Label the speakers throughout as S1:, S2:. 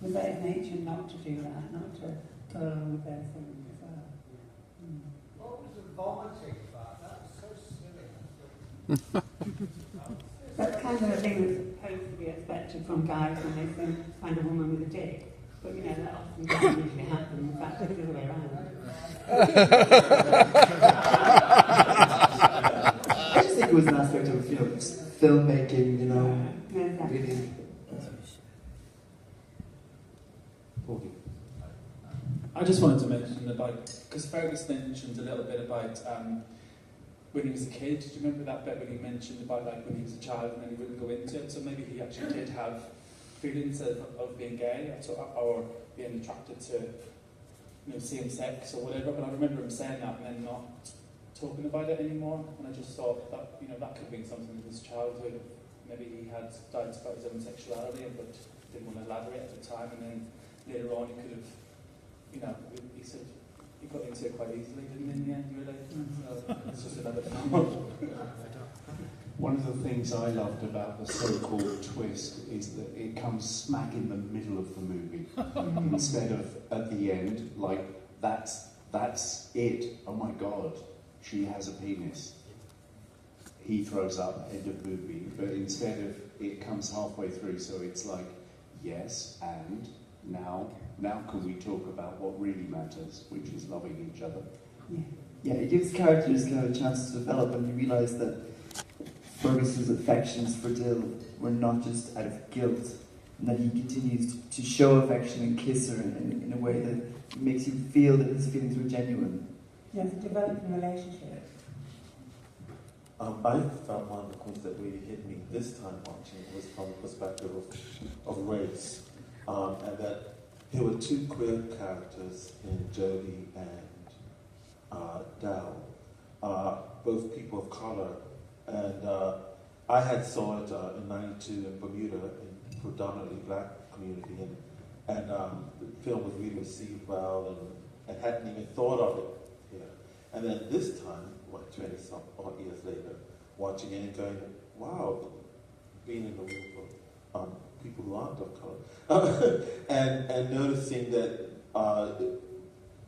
S1: was that his nature not to do that, not to go along with those things as well.
S2: What was the vomiting about? That was so silly.
S1: That's kind of a thing that's supposed to be expected from guys when they find a woman with a dick. But you know, that often doesn't usually happen. In fact, it's the other way around.
S3: I just think it was an aspect of, filmmaking,
S1: Exactly.
S3: really.
S4: I just wanted to mention about, because Fergus mentioned a little bit about when he was a kid. Do you remember that bit when he mentioned about when he was a child and then he wouldn't go into it? So maybe he actually did have feelings of being gay or being attracted to same sex or whatever. But I remember him saying that and then not talking about it anymore. And I just thought that that could have been something in his childhood. Maybe he had doubts about his own sexuality but didn't want to elaborate at the time. And then later on he could have, he got into it quite easily, didn't he, in the end, really? So it's just another film.
S5: One of the things I loved about the so-called twist is that it comes smack in the middle of the movie instead of at the end, like, that's it. Oh my God, she has a penis. He throws up, end of movie. But instead of, it comes halfway through, so it's like, yes, and now can we talk about what really matters, which is loving each other?
S3: Yeah, it gives characters kind of a chance to develop, and you realise that Fergus's affections for Dill were not just out of guilt, and that he continues to show affection and kiss her in a way that makes you feel that his feelings were genuine.
S1: Yeah, it's a developing relationship.
S6: I felt one of the things that really hit me this time watching was from the perspective of race, and that there were two queer characters in Jodie and Dal, both people of color, and I had saw it in '92 in Bermuda, in predominantly black community, and the film was really received well, and hadn't even thought of it here. And then this time, 20-some odd years later, watching it and going, wow, being in the room of people who aren't of color, and noticing that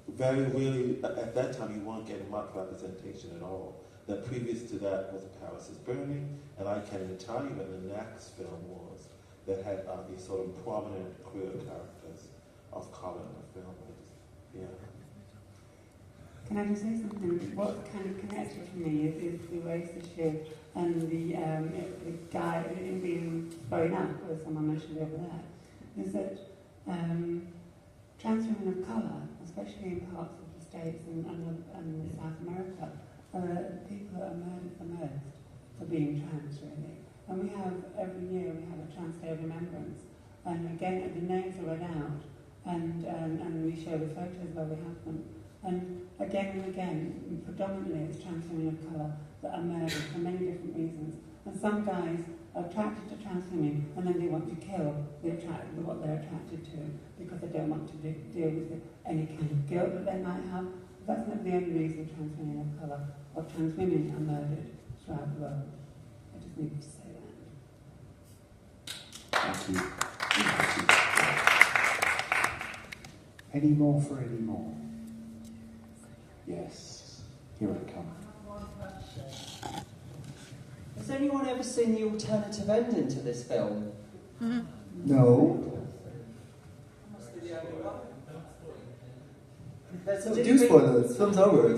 S6: very really, at that time you weren't getting much representation at all. That previous to that was Paris is Burning, and I can't even tell you when the next film was that had these sort of prominent queer characters of color in the film. Yeah.
S1: Can I just say something? What kind of connects with me is the relationship and the guy in being growing up, as someone mentioned over there, is that trans women of colour, especially in parts of the States and South America, are people that are murdered the most for being trans, really. And we have, every year, we have a Trans Day of Remembrance. And again, the names are read out, and we show the photos where we have them. And again, predominantly it's trans women of colour that are murdered for many different reasons. And some guys are attracted to trans women and then they want to kill what they're attracted to because they don't want to deal with any kind of guilt that they might have. That's not the only reason trans women of colour or trans women are murdered throughout the world. I just need to say that.
S5: Thank you. Any more for any more? Yes, here it comes.
S7: Has anyone ever seen the alternative ending to this film?
S3: No.
S7: Must be the only one.
S3: Do spoil it, film's over.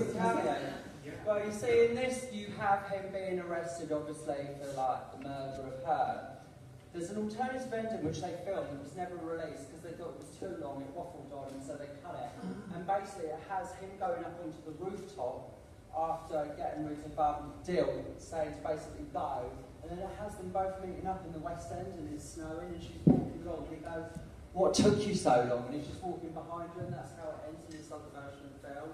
S7: Well, you see, in this, you have him being arrested, obviously, for the murder of her. There's an alternative ending which they filmed and was never released because they thought it was too long, it waffled on, and so they cut it. And basically, it has him going up onto the rooftop after getting rid of Dill, saying to basically blow, and then it has them both meeting up in the West End, and it's snowing, and she's walking along, and he goes, "What took you so long?" And he's just walking behind her, and that's how it ends in this other version of the film.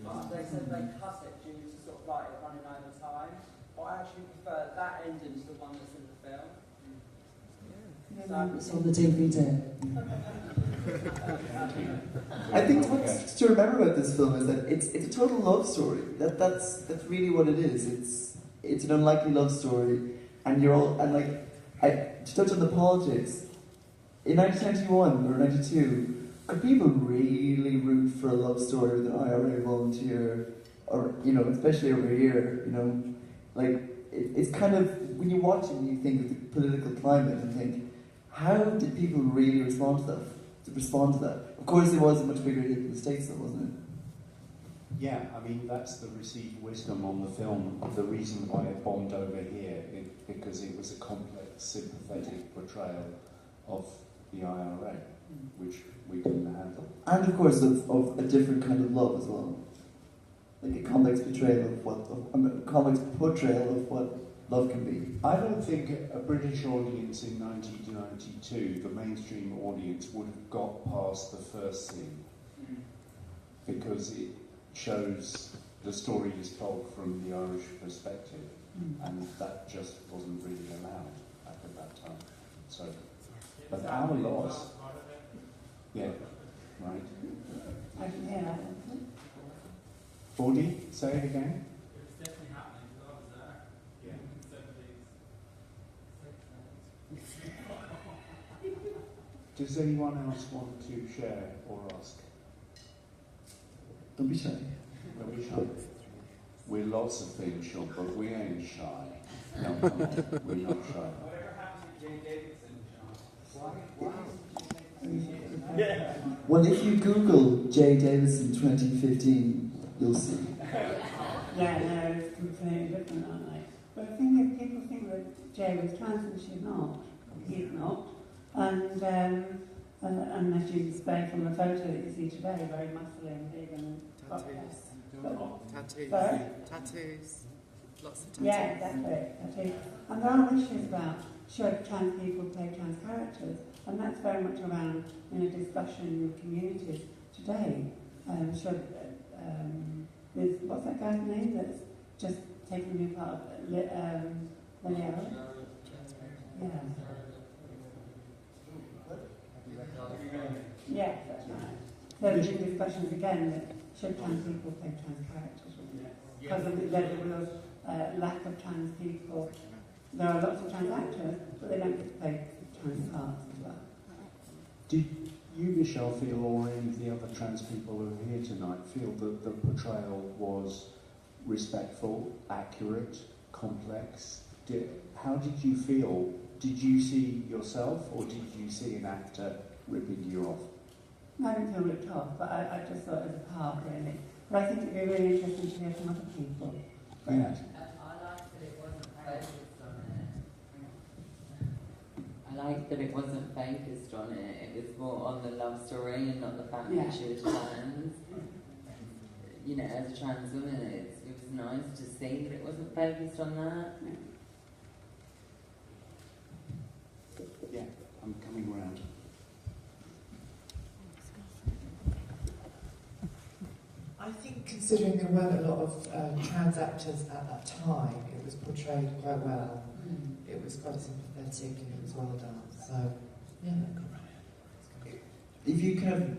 S7: But they said they cut it due to sort of it running over time. But I actually prefer that ending to the one that's in the film.
S8: It's on the DVD.
S3: I think what's to remember about this film is that it's a total love story. That's really what it is. It's an unlikely love story, and to touch on the politics, in 1991 or 92, could people really root for a love story with an IRA volunteer, or especially over here? Like it's kind of, when you watch it and you think of the political climate and think, how did people really respond to that? Of course, it was a much bigger hit in the States, though, wasn't it?
S5: Yeah, I mean, that's the received wisdom on the film. The reason why it bombed over here, because it was a complex, sympathetic portrayal of the IRA, which we didn't handle.
S3: And of course, of a different kind of love as well. Like a complex portrayal of what love can be.
S5: I don't think a British audience in 1992, the mainstream audience, would have got past the first scene, because it shows the story is told from the Irish perspective, and that just wasn't really allowed at that time. So, but our loss. Yeah, right.
S1: I can hear that.
S5: 40, say it again.
S8: It was definitely happening because I was there.
S5: Yeah.
S8: In the 70s.
S5: Does anyone else want to share or ask?
S3: Don't be shy.
S5: Don't be shy. We're lots of things, Sean, but we ain't shy. No, come on, we're not shy.
S8: Whatever happened to Jane Davidson, Sean?
S3: Well, if you Google J. Davidson 2015, you'll see.
S1: Yeah, no, it's completely different, aren't they? But the thing is, people think that Jay was trans and she's not. He's not. And as you say from the photo that you see today, very muscly and big and
S9: Tattoos.
S1: Sorry?
S9: Tattoos. Lots of tattoos.
S1: Yeah, exactly. Tattoos. And there are issues about should trans people play trans characters, and that's very much around in a discussion in communities today. There's, what's that guy's name that's just taken me part of Lineal? Yeah. Yes, that's right. So there's been discussions again that should trans people play trans characters, because there's a real lack of trans people. There are lots of trans actors, but they don't get to play trans parts as well.
S5: Did you, Michelle, feel, or any of the other trans people who are here tonight, feel that the portrayal was respectful, accurate, complex? How did you feel? Did you see yourself, or did you see an actor ripping you off?
S1: I didn't feel ripped off, but I just thought it was a part, really. But I think it'd be really interesting to hear from other people.
S5: Yeah.
S10: I liked that it wasn't focused on it. I liked that it wasn't focused on it. It was more on the love story and not the fact that she was trans. You know, as a trans woman, it was nice to see that it wasn't focused on that.
S5: Yeah, I'm coming round.
S11: I think, considering there weren't a lot of trans actors at that time, it was portrayed quite well. It was quite sympathetic and it was well done. So, yeah.
S3: If you kind of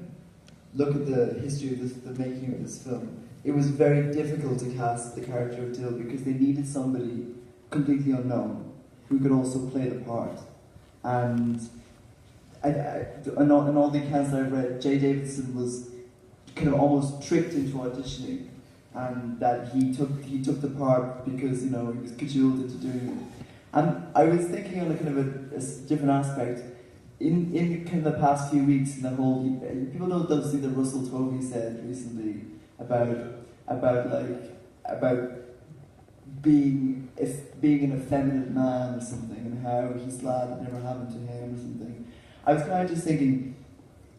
S3: look at the history of the making of this film, it was very difficult to cast the character of Dill because they needed somebody completely unknown who could also play the part. And in all the accounts that I've read, J. Davidson was kind of almost tricked into auditioning, and that he took the part because he was cajoled into doing it. And I was thinking on a kind of a different aspect. In kind of the past few weeks, in the whole, people don't see that Russell Tovey said recently about being an effeminate man or something, and how he's glad it never happened to him or something. I was kind of just thinking,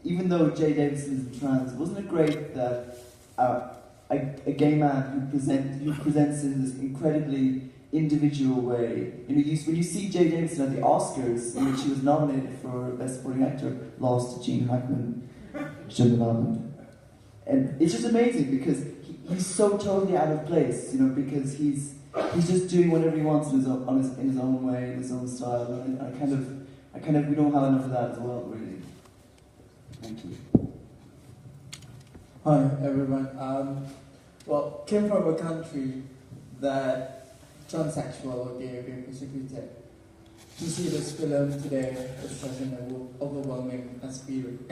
S3: even though J. Davidson is trans, wasn't it great that a gay man who presents in this incredibly individual way? When you see J. Davidson at the Oscars, in which she was nominated for Best Supporting Actor, lost to Gene Hackman, shouldn't have happened. And it's just amazing because he's so totally out of place, because he's just doing whatever he wants in his own way, in his own style. And I kind of we don't have enough of that as well, really. Thank you.
S12: Hi everyone. Came from a country that transsexual or gay are being persecuted. To see this film today is such an overwhelming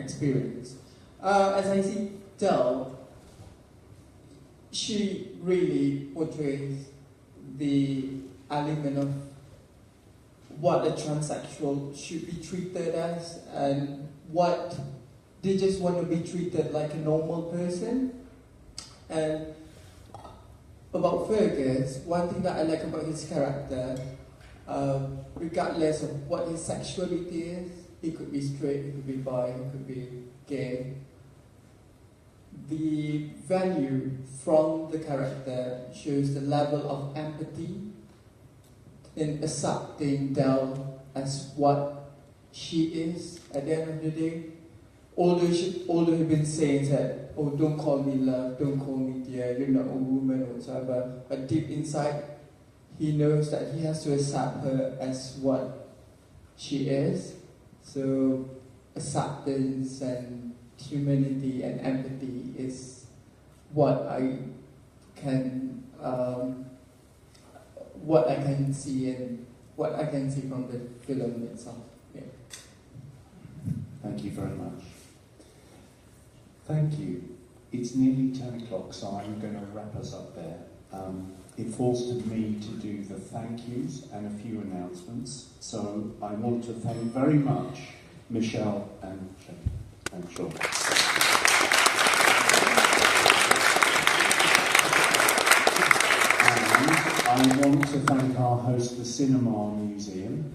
S12: experience. As I see Del, she really portrays the element of what a transsexual should be treated as, and what they just want to be treated like a normal person. And about Fergus, one thing that I like about his character, regardless of what his sexuality is, he could be straight, he could be bi, he could be gay. The value from the character shows the level of empathy in accepting Del as what she is at the end of the day. Although he's been saying that, oh, don't call me love, don't call me dear, you're not a woman or whatever, but deep inside, he knows that he has to accept her as what she is. So acceptance and humanity and empathy is what I can see, and what I can see from the film itself. Yeah.
S5: Thank you very much. Thank you. It's nearly 10 o'clock, so I'm going to wrap us up there. It falls to me to do the thank yous and a few announcements. So I want to thank very much Michelle and Sean. And I want to thank our host, the Cinema Museum.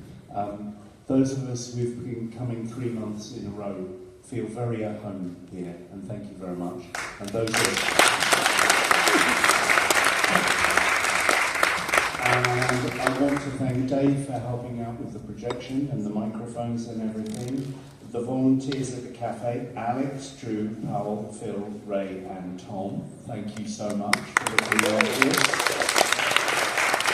S5: Those of us who've been coming 3 months in a row feel very at home here, and thank you very much. And those And I want to thank Dave for helping out with the projection and the microphones and everything. The volunteers at the cafe, Alex, Drew, Powell, Phil, Ray and Tom. Thank you so much for the ideas.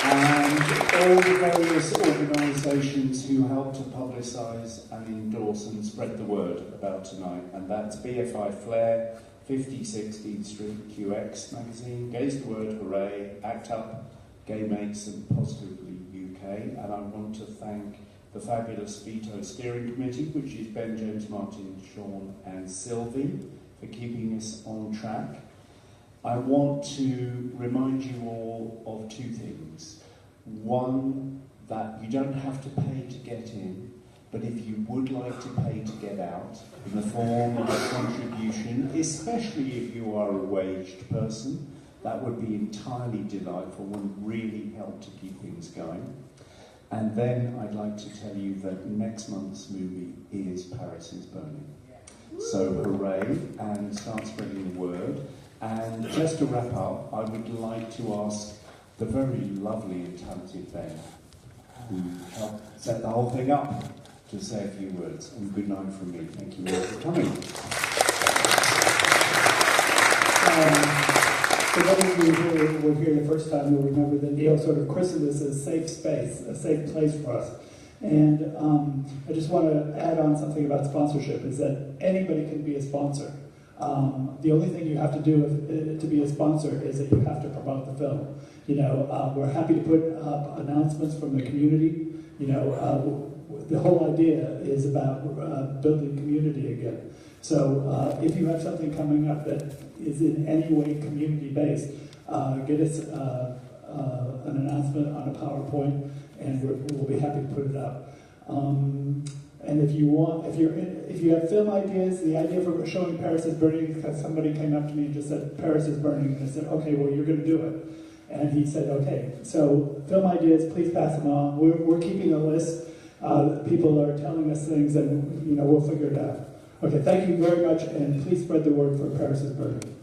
S5: And all the various organisations who helped to publicise and endorse and spread the word about tonight. And that's BFI Flair, 50 16th Street, QX Magazine, Gaze the Word, Hooray, Act Up, Gay Mates and Positively UK. And I want to thank the fabulous VITO Steering Committee, which is Ben, James, Martin, Sean and Sylvie, for keeping us on track. I want to remind you all of two things. One, that you don't have to pay to get in, but if you would like to pay to get out, in the form of a contribution, especially if you are a waged person, that would be entirely delightful and really help to keep things going. And then I'd like to tell you that next month's movie is Paris is Burning. So hooray, and start spreading the word. And just to wrap up, I would like to ask the very lovely and talented Ben, who helped set the whole thing up, to say a few words. And good night from me. Thank you all for coming.
S13: For those of you who were here the first time, you'll remember that Neil sort of christened this a safe space, a safe place for us. And I just want to add on something about sponsorship, is that anybody can be a sponsor. The only thing you have to do to be a sponsor is that you have to promote the film. You know, we're happy to put up announcements from the community. You know, the whole idea is about building community again. So if you have something coming up that is in any way community-based, get us an announcement on a PowerPoint, and we'll be happy to put it up. And if you have film ideas, the idea for showing Paris is Burning, because somebody came up to me and just said, Paris is Burning, and I said, okay, well, you're going to do it. And he said, okay. So film ideas, please pass them on. We're keeping a list. People are telling us things, and we'll figure it out. Okay, thank you very much, and please spread the word for Paris is Burning.